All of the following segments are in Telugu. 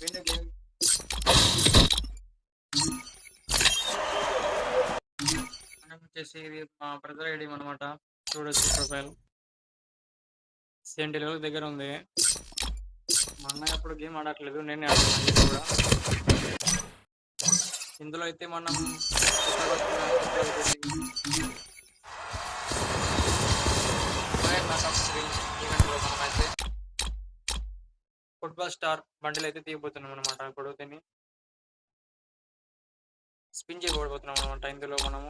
అయిపోయింది గేమ్. మనం వచ్చేసి ఇది మా బ్రదర్ ఐడి అనమాట. చూడొచ్చు ప్రొఫైల్. సెంటీ లెవెల్ దగ్గర ఉంది. మా అన్నయ్య ఎప్పుడు గేమ్ ఆడట్లేదు, నేనే ఆడుతున్నాను ఇది కూడా. ఇందులో అయితే మనం మనమైతే ఫుట్బాల్ స్టార్ బండిల్ అయితే తీయబోతున్నాం అనమాట. ఇప్పుడు దీన్ని స్పిన్ చేయబోతున్నాం అనమాట. ఇందులో మనము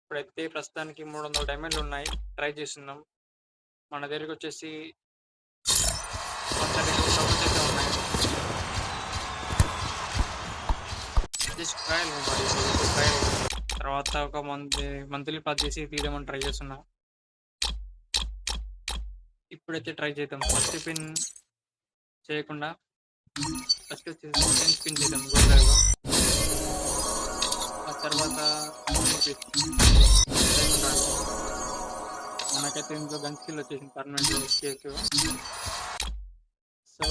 ఇప్పుడైతే ప్రస్తుతానికి 300 డైమండ్లు ఉన్నాయి. ట్రై చేస్తున్నాం. మన దగ్గరికి వచ్చేసి 132 టోకెన్స్ అయితే ఉన్నాయి. జస్ట్ ట్రయల్ మరి ట్రయల్. తర్వాత ఒక మంత్లీ పాస్ చేసి తీద్దామని ట్రై చేస్తున్నాం. ఇప్పుడైతే ట్రై చేద్దాం. ఫస్ట్ స్పిన్ చేయకుండా ఫస్ట్ వచ్చేసి 10 స్పిన్ చేద్దాం గోల్డ్లో. ఆ తర్వాత మనకైతే ఇంకో గన్ స్కిల్ వచ్చేసింది permanent case. So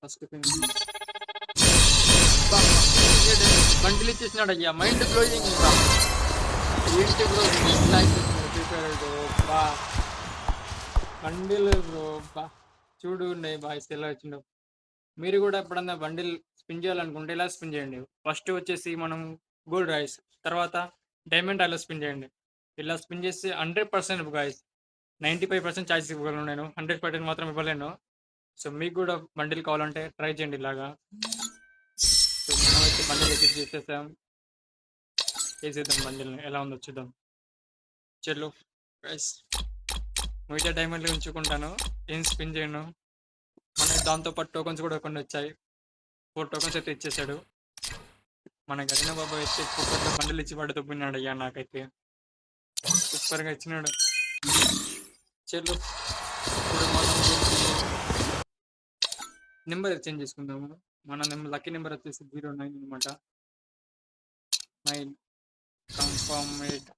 first spin bundle ఇచ్చేసినాడు అయ్యా. Mind blowing. ఏంటి బ్రో బా బండిల్ బ్రో బా చూడు బాయ్స్ ఎలా వచ్చిండవు. మీరు కూడా ఎప్పుడన్నా బండిల్ స్పిన్ చేయాలనుకుంటే ఇలా స్పిన్ చేయండి. ఫస్ట్ వచ్చేసి మనం గోల్డ్ రైస్, తర్వాత డైమండ్ రాయిలో స్పిన్ చేయండి. ఇలా స్పిన్ చేసి 100% గాయస్ 95% ఛాయిస్ ఇవ్వగలను నేను, 100% మాత్రం ఇవ్వలేను. సో మీకు కూడా బండిల్ కావాలంటే ట్రై చేయండి ఇలాగా. సో మనమైతే బండిల్ అయితే చేసేసాం. చేసేద్దాం బండిల్ని, ఎలా ఉందో చూద్దాం. చెల్లు గైస్ మిగతా డైమండ్లు ఉంచుకుంటాను, ఏం స్పిన్ చేయను. మనకి దాంతోపాటు టోకన్స్ కూడా కొన్ని వచ్చాయి. 4 టోకన్స్ అయితే ఇచ్చేసాడు. మన గడిన బాబా అయితే కుక్కర్లో బండిలు ఇచ్చి పడి తప్పినాడు అయ్యా. నాకైతే సూపర్గా ఇచ్చినాడు. చెల్లు ఇప్పుడు మనం నెంబర్ చేంజ్ చేసుకుందాము. మన లక్కీ నెంబర్ వచ్చేసి 09 అనమాట. 9 confirm it.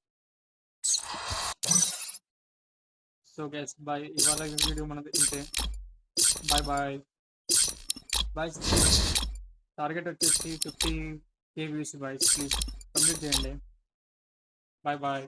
So guys bye. ఇవాళ వీడియో మనది ఇంతే. Bye bye bye. టార్గెట్ వచ్చేసి 50K views bye. Please complete చేయండి. Bye bye.